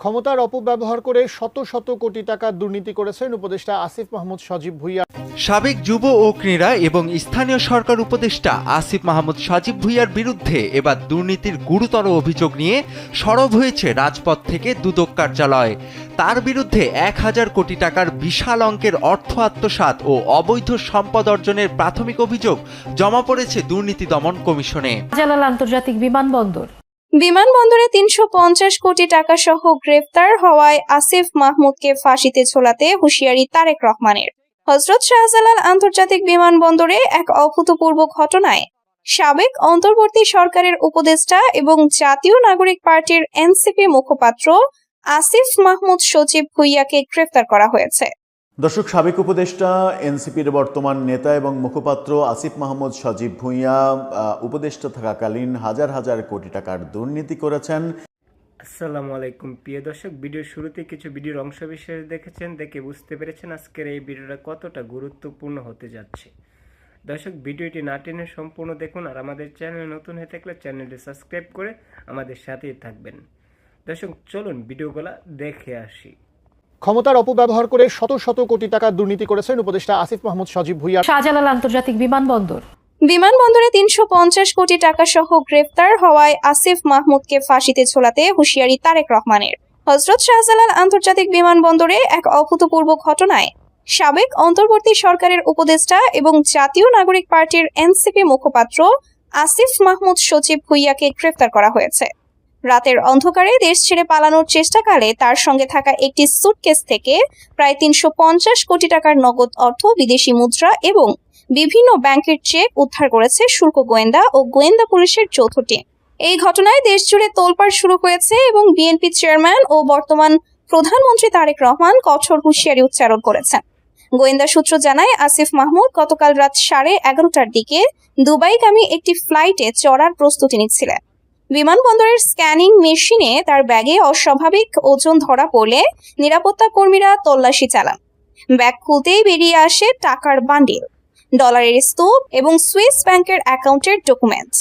ক্ষমতার অপব্যবহার করে শত শত কোটি টাকা দুর্নীতি করেছেন উপদেষ্টা আসিফ মাহমুদ সজীব ভুঁইয়া। সাবেক যুব ও ক্রীড়া এবং স্থানীয় সরকার উপদেষ্টা আসিফ মাহমুদ সজীব ভুঁইয়ার বিরুদ্ধে এবার দুর্নীতির গুরুতর অভিযোগ নিয়ে সরব হয়েছে রাজপথ থেকে দুদক কার্যালয়। তার বিরুদ্ধে 1000 কোটি টাকার বিশাল অঙ্কের অর্থ আত্মসাৎ ও অবৈধ সম্পদ অর্জনের প্রাথমিক অভিযোগ জমা পড়েছে দুর্নীতি দমন কমিশনে। শাহজালাল আন্তর্জাতিক বিমানবন্দর বিমানবন্দরে 350 কোটি টাকা সহ গ্রেফতার হওয়ায় আসিফ মাহমুদকে ফাঁসিতে ঝোলাতে হুঁশিয়ারি তারেক রহমানের। হযরত শাহজালাল আন্তর্জাতিক বিমানবন্দরে এক অভূতপূর্ব ঘটনায় সাবেক অন্তর্বর্তী সরকারের উপদেষ্টা এবং জাতীয় নাগরিক পার্টির এনসিপি মুখপাত্র আসিফ মাহমুদ সজীব ভুঁইয়াকে গ্রেফতার করা হয়েছে। দর্শক, সাবেক উপদেষ্টা এনসিপির বর্তমান নেতা এবং মুখপাত্র আসিফ মাহমুদ সজীব ভুঁইয়া উপদেষ্টা থাকাকালীন হাজার হাজার কোটি টাকার দুর্নীতি করেছেন। আসসালামু আলাইকুম প্রিয় দর্শক, ভিডিওর শুরুতে কিছু ভিডিওর অংশ বিশেষ দেখেছেন, দেখে বুঝতে পেরেছেন আজকের এই ভিডিওটা কতটা গুরুত্বপূর্ণ হতে যাচ্ছে। দর্শক, ভিডিওটি না টেনে সম্পূর্ণ দেখুন, আর আমাদের চ্যানেলে নতুন হয়ে থাকলে চ্যানেলটি সাবস্ক্রাইব করে আমাদের সাথেই থাকবেন। দর্শক, চলুন ভিডিওগুলো দেখে আসি। ক্ষমতার অপব্যবহার করে শত শত কোটি টাকা দুর্নীতি করেছেন উপদেষ্টা আসিফ মাহমুদ সজীব ভুঁইয়া। শাহজালাল আন্তর্জাতিক বিমানবন্দর বিমানবন্দরে 350 কোটি টাকা সহ গ্রেফতার হওয়ায় আসিফ মাহমুদকে ফাঁসিতে ঝোলাতে হুঁশিয়ারি তারেক রহমানের। হযরত শাহজালাল আন্তর্জাতিক বিমানবন্দরে এক অভূতপূর্ব ঘটনায় সাবেক অন্তর্বর্তী সরকারের উপদেষ্টা এবং জাতীয় নাগরিক পার্টির এনসিপি মুখপাত্র আসিফ মাহমুদ সজীব ভুঁইয়াকে গ্রেফতার করা হয়েছে। রাতের অন্ধকারে দেশ ছেড়ে পালানোর চেষ্টাকালে তার সঙ্গে থাকা একটি সুটকেস থেকে প্রায় 350 কোটি টাকার নগদ অর্থ, বিদেশি মুদ্রা এবং বিভিন্ন ব্যাংকের চেক উদ্ধার করেছে শুল্ক গোয়েন্দা ও গোয়েন্দা পুলিশের যৌথ টিম। এই ঘটনায় দেশজুড়ে তোলপাড় শুরু হয়েছে এবং বিএনপি চেয়ারম্যান ও বর্তমান প্রধানমন্ত্রী তারেক রহমান কঠোর হুঁশিয়ারি উচ্চারণ করেছেন। গোয়েন্দা সূত্র জানায়, আসিফ মাহমুদ গতকাল রাত 11:30টার দিকে দুবাইগামী একটি ফ্লাইটে চড়ার প্রস্তুতি নিচ্ছিলেন। বিমানবন্দরের স্ক্যানিং মেশিনে তার ব্যাগে অস্বাভাবিক ওজন ধরা পড়লে নিরাপত্তা কর্মীরা তল্লাশি চালান। ব্যাগ খুলতেই বেরিয়ে আসে টাকার বান্ডিল, ডলারের স্তূপ এবং সুইস ব্যাংকের অ্যাকাউন্টের ডকুমেন্টস।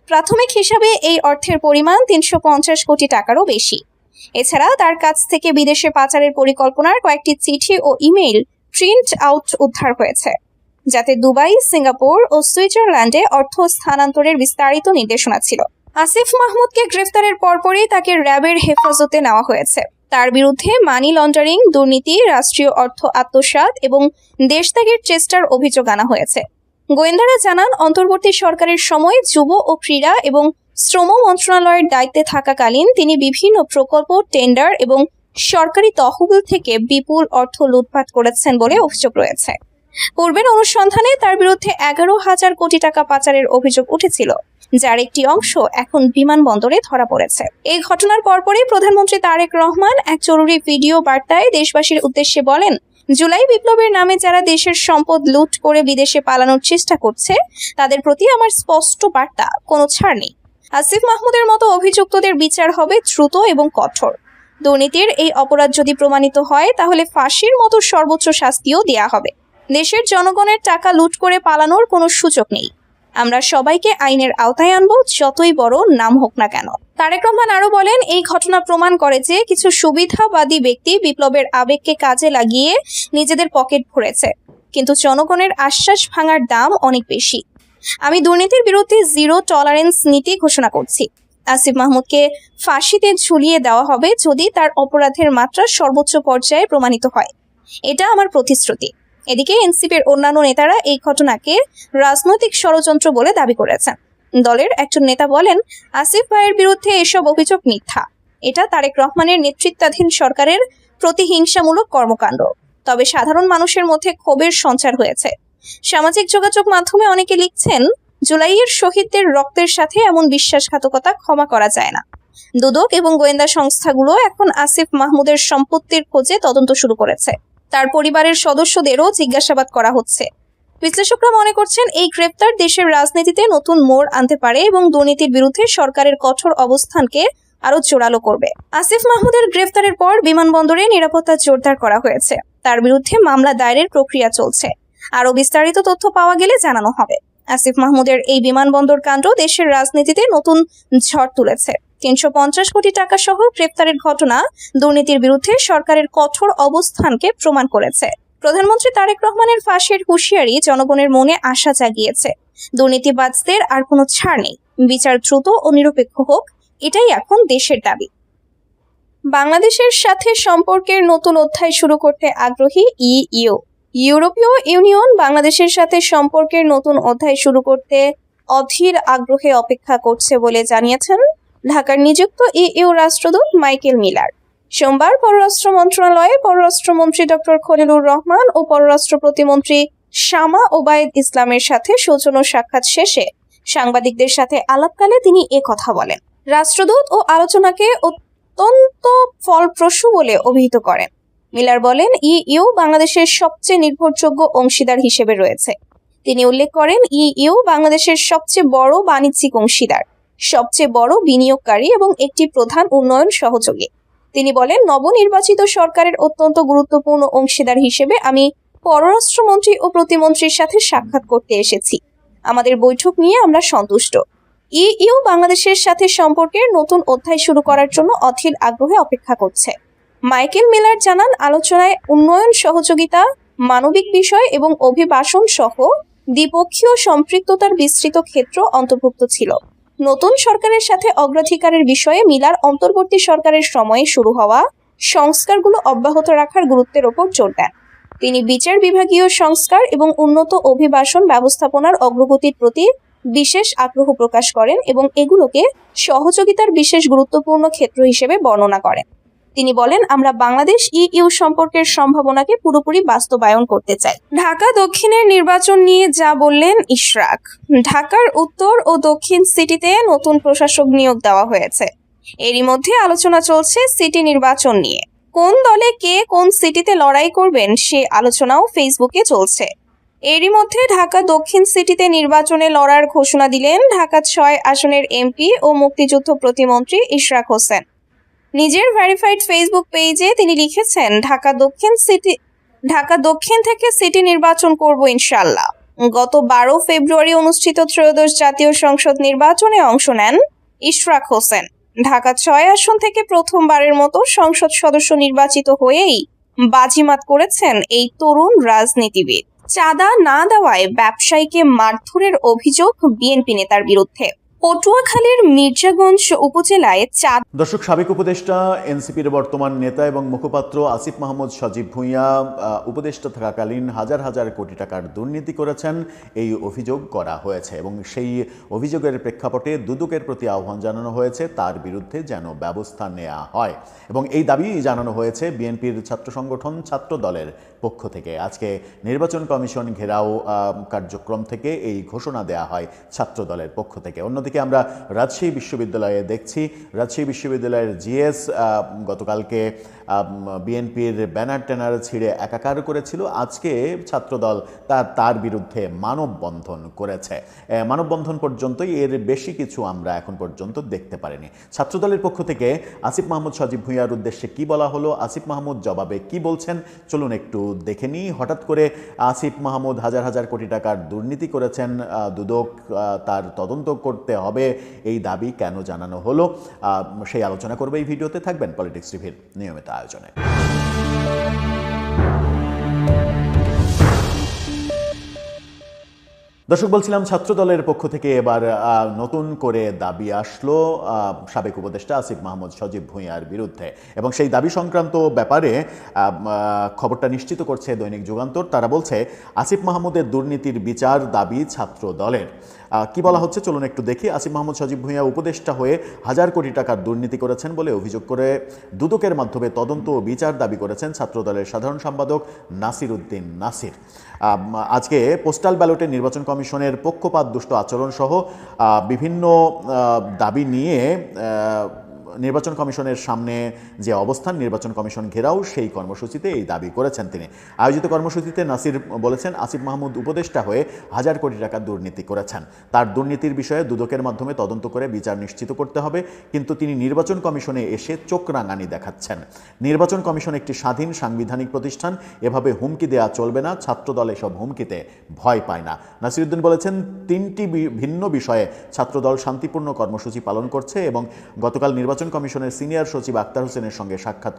প্রাথমিক হিসাবে এই অর্থের পরিমাণ 350 কোটি টাকারও বেশি। এছাড়া তার কাছ থেকে বিদেশে পাচারের পরিকল্পনার কয়েকটি চিঠি ও ইমেইল প্রিন্ট আউট উদ্ধার হয়েছে, যাতে দুবাই, সিঙ্গাপুর ও সুইজারল্যান্ডে অর্থ স্থানান্তরের বিস্তারিত নির্দেশনা ছিল। আসিফ মাহমুদকে গ্রেফতারের পরপরই তাকে র্যাবের হেফাজতে নেওয়া হয়েছে। তার বিরুদ্ধে মানি লন্ডারিং, দুর্নীতি, রাষ্ট্রীয় অর্থ আত্মসাৎ এবং দেশত্যাগের চেষ্টার অভিযোগ আনা হয়েছে। গোয়েন্দারা জানান, অন্তর্বর্তী সরকারের সময় যুব ও ক্রীড়া এবং শ্রম মন্ত্রণালয়ের দায়িত্বে থাকাকালীন তিনি বিভিন্ন প্রকল্প, টেন্ডার এবং সরকারি তহবিল থেকে বিপুল অর্থ লুটপাট করেছেন বলে অভিযোগ রয়েছে। পূর্বের অনুসন্ধানে তার বিরুদ্ধে 11,000 কোটি টাকা পাচারের অভিযোগ উঠেছিল, যার একটি অংশ এখন বিমানবন্দরে ধরা পড়েছে। এই ঘটনার পরপরই প্রধানমন্ত্রী তারেক রহমান এক জরুরি ভিডিও বার্তায় দেশবাসীর উদ্দেশ্যে বলেন, জুলাই বিপ্লবের নামে যারা দেশের সম্পদ লুট করে বিদেশে পালানোর চেষ্টা করছে তাদের প্রতি আমার স্পষ্ট বার্তা, কোনো ছাড় নেই। আসিফ মাহমুদের মতো অভিযুক্তদের বিচার হবে দ্রুত এবং কঠোর। দুর্নীতির এই অপরাধ যদি প্রমাণিত হয় তাহলে ফাঁসির মতো সর্বোচ্চ শাস্তিও দেয়া হবে। দেশের জনগণের টাকা লুট করে পালানোর কোনো সুযোগ নেই। আমরা সবাইকে আইনের আওতায় আনবো, যতই বড় নাম হোক না কেন। তারেক রহমান আরো বলেন, এই ঘটনা প্রমাণ করে যে কিছু সুবিধাবাদী ব্যক্তি বিপ্লবের আবেগকে কাজে লাগিয়ে নিজেদের পকেট ভরেছে, কিন্তু জনগণের আশ্বাস ভাঙার দাম অনেক বেশি। আমি দুর্নীতির বিরুদ্ধে জিরো টলারেন্স নীতি ঘোষণা করছি। আসিফ মাহমুদকে ফাঁসিতে ঝুলিয়ে দেওয়া হবে যদি তার অপরাধের মাত্রা সর্বোচ্চ পর্যায়ে প্রমাণিত হয়। এটা আমার প্রতিশ্রুতি। এদিকে এনসিপির অন্যান্য নেতারা এই ঘটনাকে রাজনৈতিক ষড়যন্ত্র বলে দাবি করেছেন। দলের একজন নেতা বলেন, আসিফ ভাইয়ের বিরুদ্ধে এসব অভিযোগ মিথ্যা। এটা তারেক রহমানের নেতৃত্বাধীন সরকারের প্রতিহিংসামূলক কর্মকাণ্ড। তবে সাধারণ মানুষের মধ্যে ক্ষোভের সঞ্চার হয়েছে। সামাজিক যোগাযোগ মাধ্যমে অনেকে লিখছেন, জুলাইয়ের শহীদদের রক্তের সাথে এমন বিশ্বাসঘাতকতা ক্ষমা করা যায় না। দুদক এবং গোয়েন্দা সংস্থাগুলো এখন আসিফ মাহমুদের সম্পত্তির খোঁজে তদন্ত শুরু করেছে। তার পরিবারের সদস্যদেরও জিজ্ঞাসাবাদ করা হচ্ছে। বিশ্লেষকরা মনে করছেন, এই গ্রেফতার দেশের রাজনীতিতে নতুন মোড় আনতে পারে এবং দুর্নীতির বিরুদ্ধে সরকারের কঠোর অবস্থানকে আরো জোরালো করবে। আসিফ মাহমুদের গ্রেফতারের পর বিমানবন্দরে নিরাপত্তা জোরদার করা হয়েছে। তার বিরুদ্ধে মামলা দায়েরের প্রক্রিয়া চলছে। আরো বিস্তারিত তথ্য পাওয়া গেলে জানানো হবে। আসিফ মাহমুদের এই বিমানবন্দর কাণ্ড দেশের রাজনীতিতে নতুন ঝড় তুলেছে। 350 কোটি টাকা সহ গ্রেফতারের ঘটনা দুর্নীতির বিরুদ্ধে সরকারের কঠোর অবস্থানকে প্রমাণ করেছে। প্রধানমন্ত্রী তারেক রহমানের ফাঁসির হুঁশিয়ারি জনগণের মনে আশা জাগিয়েছে। দুর্নীতিবাজদের আর কোনো ছাড় নেই, বিচার দ্রুত ও নিরপেক্ষ হোক, এটাই এখন দেশের দাবি। বাংলাদেশের সাথে সম্পর্কের নতুন অধ্যায় শুরু করতে আগ্রহী ইইউ। ইউরোপীয় ইউনিয়ন বাংলাদেশের সাথে সম্পর্কের নতুন অধ্যায় শুরু করতে অধীর আগ্রহে অপেক্ষা করছে বলে জানিয়েছেন ঢাকার নিযুক্ত ইইউ রাষ্ট্রদূত মাইকেল মিলার। সোমবার পররাষ্ট্র মন্ত্রণালয়ে পররাষ্ট্রমন্ত্রী ডক্টর খলিলুর রহমান ও পররাষ্ট্র প্রতিমন্ত্রী শামা ওবায়েদ ইসলামের সাথে সৌজন্য সাক্ষাৎ শেষে সাংবাদিকদের সাথে আলাপকালে তিনি কথা বলেন। রাষ্ট্রদূত ও আলোচনাকে অত্যন্ত ফলপ্রসূ বলে অভিহিত করেন। মিলার বলেন, ইইউ বাংলাদেশের সবচেয়ে নির্ভরযোগ্য অংশীদার হিসেবে রয়েছে। তিনি উল্লেখ করেন, ইইউ বাংলাদেশের সবচেয়ে বড় বাণিজ্যিক অংশীদার, সবচেয়ে বড় বিনিয়োগকারী এবং একটি প্রধান উন্নয়ন সহযোগী। তিনি বলেন, নবনির্বাচিত সরকারের অত্যন্ত গুরুত্বপূর্ণ অংশীদার হিসেবে আমি পররাষ্ট্রমন্ত্রী ও প্রতিমন্ত্রীর সাথে সাক্ষাৎ করতে এসেছি। আমাদের বৈঠক নিয়ে আমরা সন্তুষ্ট। ইইউ বাংলাদেশের সাথে সম্পর্কের নতুন অধ্যায় শুরু করার জন্য অধীর আগ্রহে অপেক্ষা করছে। মাইকেল মিলার জানান, আলোচনায় উন্নয়ন সহযোগিতা, মানবিক বিষয় এবং অভিবাসন সহ দ্বিপক্ষীয় সম্পৃক্ততার বিস্তৃত ক্ষেত্র অন্তর্ভুক্ত ছিল। নতুন সরকারের সাথে অগ্রাধিকারের বিষয়ে মিলার অন্তর্বর্তী সরকারের সময়ে শুরু হওয়া সংস্কারগুলো অব্যাহত রাখার গুরুত্বের ওপর জোর দেন। তিনি বিচার বিভাগীয় সংস্কার এবং উন্নত অভিবাসন ব্যবস্থাপনার অগ্রগতির প্রতি বিশেষ আগ্রহ প্রকাশ করেন এবং এগুলোকে সহযোগিতার বিশেষ গুরুত্বপূর্ণ ক্ষেত্র হিসেবে বর্ণনা করেন। তিনি বলেন, আমরা বাংলাদেশ ইইউ সম্পর্কের সম্ভাবনাকে পুরোপুরি বাস্তবায়ন করতে চাই। ঢাকা দক্ষিণের নির্বাচন নিয়ে যা বললেন ইশরাক। ঢাকার উত্তর ও দক্ষিণ সিটিতে নতুন প্রশাসক নিয়োগ দেওয়া হয়েছে। এরই মধ্যে আলোচনা চলছে সিটি নির্বাচন নিয়ে। কোন দলে কে কোন সিটিতে লড়াই করবেন সে আলোচনাও ফেসবুকে চলছে। এরই মধ্যে ঢাকা দক্ষিণ সিটিতে নির্বাচনে লড়ার ঘোষণা দিলেন ঢাকা 6 আসনের এমপি ও মুক্তিযুদ্ধ প্রতিমন্ত্রী ইশরাক হোসেন। নিজের ভেরিফাইড ফেসবুক পেজে তিনি লিখেছেন, ঢাকা দক্ষিণ থেকে সিটি নির্বাচন করব ইনশাআল্লাহ। গত 12 ফেব্রুয়ারি অনুষ্ঠিত ত্রয়োদশ জাতীয় সংসদ নির্বাচনে অংশ নেন ইশরাক হোসেন। ঢাকা 6 আসন থেকে প্রথমবারের মতো সংসদ সদস্য নির্বাচিত হয়েই বাজিমাত করেছেন এই তরুণ রাজনীতিবিদ। চাঁদা না দেওয়ায় ব্যবসায়ীকে মারধরের অভিযোগ বিএনপি নেতার বিরুদ্ধে। পটুয়াখালীর মির্জাগঞ্জ উপজেলায় দর্শক, সাবেক উপদেষ্টা এনসিপির বর্তমান নেতা এবং মুখপাত্র আসিফ মাহমুদ সজীব ভুঁইয়া উপদেষ্টা থাকাকালীন হাজার হাজার কোটি টাকার দুর্নীতি করেছেন, এই অভিযোগ করা হয়েছে এবং সেই অভিযোগের প্রেক্ষাপটে দুদকের প্রতি আহ্বান জানানো হয়েছে তার বিরুদ্ধে যেন ব্যবস্থা নেওয়া হয় এবং এই দাবি জানানো হয়েছে বিএনপির ছাত্র সংগঠন ছাত্র দলের পক্ষ থেকে। আজকে নির্বাচন কমিশন ঘেরাও কার্যক্রম থেকে এই ঘোষণা দেওয়া হয় ছাত্র দলের পক্ষ থেকে। অন্যদিকে আমরা রাজশাহী বিশ্ববিদ্যালয়ে দেখছি, রাজশাহী বিশ্ববিদ্যালয়ের জিএস গতকালকে বিএনপির ব্যানার ট্যানার ছিঁড়ে একাকার করেছিল। আজকে ছাত্রদল তার বিরুদ্ধে মানববন্ধন করেছে। মানববন্ধন পর্যন্তই, এর বেশি কিছু আমরা এখন পর্যন্ত দেখতে পারিনি। ছাত্রদলের পক্ষ থেকে আসিফ মাহমুদ সজীব ভুঁইয়ার উদ্দেশ্যে কি বলা হলো, আসিফ মাহমুদ জবাবে কি বলছেন, চলুন একটু দেখে নিই। হঠাৎ করে আসিফ মাহমুদ হাজার হাজার কোটি টাকার দুর্নীতি করেছেন, দুদক তার তদন্ত করতে হবে, এই দাবি কেন জানানো হলো, সেই আলোচনা করবে এই ভিডিওতে। থাকবেন পলিটিক্স টিভির নিয়মিত আয়োজনে। দর্শক, বলছিলাম ছাত্রদলের পক্ষ থেকে এবার নতুন করে দাবি আসলো সাবেক উপদেষ্টা আসিফ মাহমুদ সজীব ভুঁইয়ার বিরুদ্ধে এবং সেই দাবি সংক্রান্ত ব্যাপারে খবরটা নিশ্চিত করছে দৈনিক যুগান্তর। তারা বলছে, আসিফ মাহমুদের দুর্নীতির বিচার দাবি ছাত্র দলের। কি বলা হচ্ছে চলুন একটু দেখি। আসিফ মাহমুদ সজীব ভুঁইয়া উপদেষ্টা হয়ে হাজার কোটি টাকার দুর্নীতি করেছেন বলে অভিযোগ করে দুদকের মাধ্যমে তদন্ত ও বিচার দাবি করেছেন ছাত্রদলের সাধারণ সম্পাদক নাসির উদ্দিন নাসির। আজকে পোস্টাল ব্যালটে নির্বাচন কমিশনের পক্ষপাত দুষ্ট আচরণ সহ বিভিন্ন দাবি নিয়ে নির্বাচন কমিশনের সামনে যে অবস্থান, নির্বাচন কমিশন ঘেরাও, সেই কর্মসূচিতে এই দাবি করেছেন তিনি। আয়োজিত কর্মসূচিতে নাসির বলেছেন, আসিফ মাহমুদ উপদেষ্টা হয়ে হাজার কোটি টাকা দুর্নীতি করেছেন। তার দুর্নীতির বিষয়ে দুদকের মাধ্যমে তদন্ত করে বিচার নিশ্চিত করতে হবে, কিন্তু তিনি নির্বাচন কমিশনে এসে চোখ রাঙানি দেখাচ্ছেন। নির্বাচন কমিশন একটি স্বাধীন সাংবিধানিক প্রতিষ্ঠান, এভাবে হুমকি দেওয়া চলবে না। ছাত্রদল এসব হুমকিতে ভয় পায় না। নাসিরউদ্দিন বলেছেন, তিনটি ভিন্ন বিষয়ে ছাত্রদল শান্তিপূর্ণ কর্মসূচি পালন করছে এবং গতকাল নির্বাচন কমিশনের সিনিয়র সচিব আক্তার হোসেনের সঙ্গে সাক্ষাৎ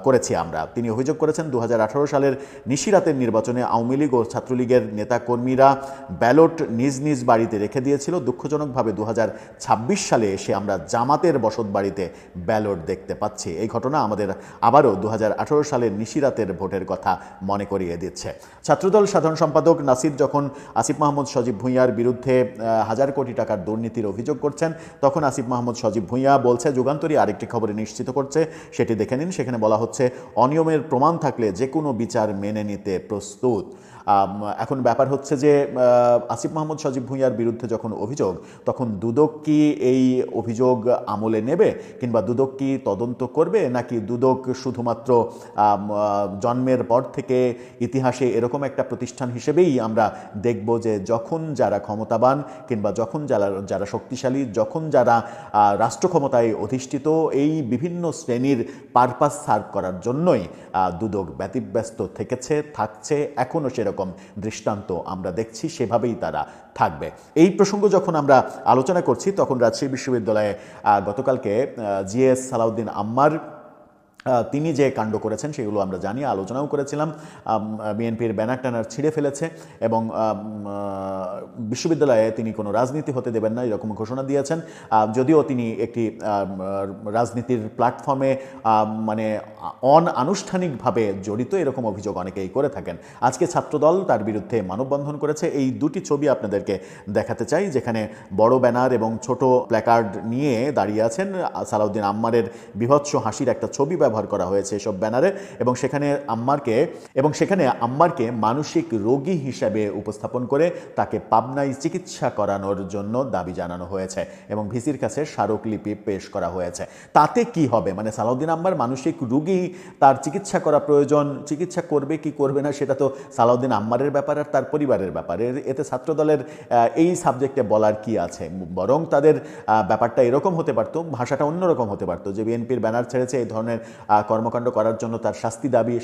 করেছি আমরা। তিনি অভিযোগ করেছেন, 2018 সালের নিশিরাতের নির্বাচনে আওয়ামী লীগ ও ছাত্রলীগের নেতাকর্মীরা ব্যালট নিজ নিজ বাড়িতে রেখে দিয়েছিল। দুঃখজনকভাবে 2026 সালে এসে আমরা জামাতের বসত বাড়িতে ব্যালট দেখতে পাচ্ছি। এই ঘটনা আমাদের আবারও 2018 সালের নিশিরাতের ভোটের কথা মনে করিয়ে দিচ্ছে। ছাত্রদল সাধারণ সম্পাদক নাসির যখন আসিফ মাহমুদ সজীব ভুঁইয়ার বিরুদ্ধে হাজার কোটি টাকার দুর্নীতির অভিযোগ করছেন, তখন আসিফ মাহমুদ সজীব ভুঁইয়া বলছে, যুগান্তরী আরেকটি খবরে নিশ্চিত করছে, সেটি দেখে নিন। সেখানে বলা হচ্ছে, অনিয়মের প্রমাণ থাকলে যে কোনো বিচার মেনে নিতে প্রস্তুত। এখন ব্যাপার হচ্ছে যে আসিফ মাহমুদ সজীব ভুঁইয়ার বিরুদ্ধে যখন অভিযোগ, তখন দুদক কি এই অভিযোগ আমলে নেবে, কিংবা দুদক কি তদন্ত করবে, নাকি দুদক শুধুমাত্র জন্মের পর থেকে ইতিহাসে এরকম একটা প্রতিষ্ঠান হিসেবেই আমরা দেখব যে যখন যারা ক্ষমতাবান কিংবা যখন যারা শক্তিশালী, যখন যারা রাষ্ট্র ক্ষমতায় অধিষ্ঠিত, এই বিভিন্ন শ্রেণীর পারপাস সার্ভ করার জন্যই দুদক ব্যতিব্যস্ত থেকেছে, থাকছে, এখনও সেরকম দৃষ্টান্ত আমরা দেখছি, সেভাবেই তারা থাকবে। এই প্রসঙ্গ যখন আমরা আলোচনা করছি, তখন রাজশাহী বিশ্ববিদ্যালয়ে গতকালকে জিএস সালাউদ্দিন আম্মার তিনি যে কাণ্ড করেছেন সেগুলো আমরা জানি, আলোচনাও করেছিলাম। বিএনপির ব্যানার ট্যানার ছিঁড়ে ফেলেছে এবং বিশ্ববিদ্যালয়ে তিনি কোনো রাজনীতি হতে দেবেন না এরকম ঘোষণা দিয়েছেন। যদিও তিনি একটি রাজনীতির প্ল্যাটফর্মে মানে অনানুষ্ঠানিকভাবে জড়িত, এরকম অভিযোগ অনেকেই করে থাকেন। আজকে ছাত্রদল তার বিরুদ্ধে মানববন্ধন করেছে। এই দুটি ছবি আপনাদেরকে দেখাতে চাই, যেখানে বড় ব্যানার এবং ছোট প্ল্যাকার্ড নিয়ে দাঁড়িয়ে আছেন। সালাউদ্দিন আম্মারের বিভৎস হাসির একটা ছবি ব্যবহার করা হয়েছে এসব ব্যানারে, এবং সেখানে আম্মারকে মানসিক রোগী হিসেবে উপস্থাপন করে তাকে পাবনায় চিকিৎসা করানোর জন্য দাবি জানানো হয়েছে এবং ভিসির কাছে স্মারকলিপি পেশ করা হয়েছে। তাতে কি হবে, মানে সালাউদ্দিন আম্মার মানসিক রোগী, তার চিকিৎসা করা প্রয়োজন, চিকিৎসা করবে কি করবে না সেটা তো সালাউদ্দিন আম্মারের ব্যাপার আর তার পরিবারের ব্যাপার। এতে ছাত্রদলের এই সাবজেক্টে বলার কি আছে? বরং তাদের ব্যাপারটা এরকম হতে পারত, ভাষাটা অন্যরকম হতে পারত, যে বিএনপির ব্যানার ছেড়েছে, এই ধরনের কর্মকাণ্ড করার জন্য তার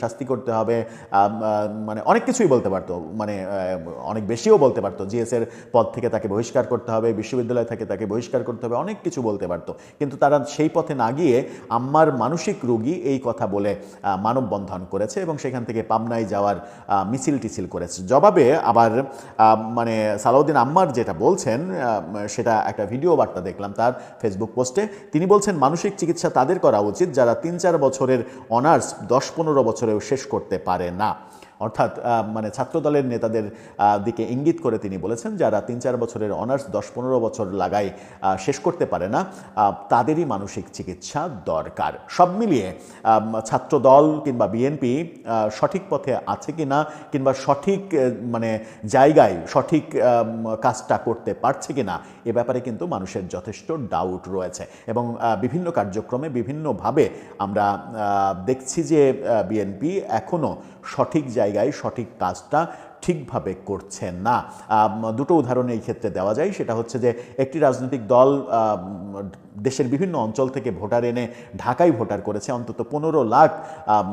শাস্তি করতে হবে, মানে অনেক কিছুই বলতে পারতো, মানে অনেক বেশিও বলতে পারতো। জিএসের পদ থেকে তাকে বহিষ্কার করতে হবে, বিশ্ববিদ্যালয় থেকে তাকে বহিষ্কার করতে হবে, অনেক কিছু বলতে পারতো। কিন্তু তারা সেই পথে না গিয়ে আম্মার মানসিক রোগী এই কথা বলে মানববন্ধন করেছে এবং সেখান থেকে পাবনায় যাওয়ার মিছিল টিছিল করেছে। জবাবে আবার মানে সালাউদ্দিন আম্মার যেটা বলছেন, সেটা একটা ভিডিও বার্তা দেখলাম তার ফেসবুক পোস্টে। তিনি বলছেন, মানসিক চিকিৎসা তাদের করা উচিত যারা 3-4 বছরের অনার্স 10-15 বছরেও শেষ করতে পারে না। অর্থাৎ মানে ছাত্রদলের নেতাদের দিকে ইঙ্গিত করে তিনি বলেছেন, যারা 3-4 বছরের অনার্স 10-15 বছর লাগায় শেষ করতে পারে না, তাদেরই মানসিক চিকিৎসা দরকার। সব মিলিয়ে ছাত্রদল কিংবা বিএনপি সঠিক পথে আছে কিনা, কিংবা সঠিক মানে জায়গায় সঠিক কাজটা করতে পারছে কিনা, এ ব্যাপারে কিন্তু মানুষের যথেষ্ট ডাউট রয়েছে এবং বিভিন্ন কার্যক্রমে বিভিন্নভাবে আমরা দেখছি যে বিএনপি এখনও সঠিক জায়গায় সঠিক কাজটা ঠিকভাবে করছে না। দুটো উদাহরণ এই ক্ষেত্রে দেওয়া যায়। সেটা হচ্ছে যে একটি রাজনৈতিক দল দেশের বিভিন্ন অঞ্চল থেকে ভোটার এনে ঢাকায় ভোটার করেছে। অন্তত 15 লাখ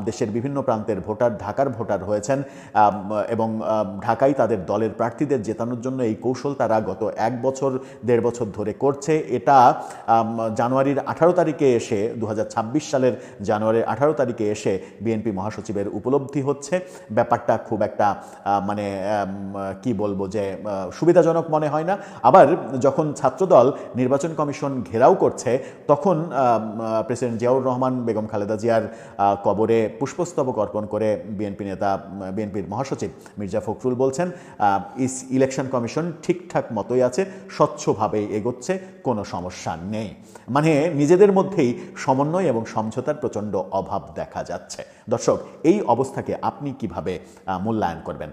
দেশের বিভিন্ন প্রান্তের ভোটার ঢাকার ভোটার হয়েছেন এবং ঢাকায় তাদের দলের প্রার্থীদের জেতানোর জন্য এই কৌশল তারা গত 1-1.5 বছর ধরে করছে। এটা জানুয়ারির 18 তারিখে এসে 2026 সালের জানুয়ারির 18 তারিখে এসে বিএনপি মহাসচিবের উপলব্ধি হচ্ছে। ব্যাপারটা খুব একটা মানে কি বলবো যে সুবিধাজনক মনে হয় না। আবার যখন ছাত্রদল নির্বাচন কমিশন ঘেরাও করছে, তখন প্রেসিডেন্ট জিয়াউর রহমান, বেগম খালেদা জিয়ার কবরে পুষ্পস্তবক অর্পণ করে বিএনপির মহাসচিব মির্জা ফখরুল বলছেন, ইলেকশন কমিশন ঠিকঠাক মতোই আছে, স্বচ্ছভাবেই এগোচ্ছে, কোনো সমস্যা নেই। মানে নিজেদের মধ্যেই সমন্বয় এবং সমঝোতার প্রচণ্ড অভাব দেখা যাচ্ছে। দর্শক, এই অবস্থাকে আপনি কিভাবে মূল্যায়ন করবেন?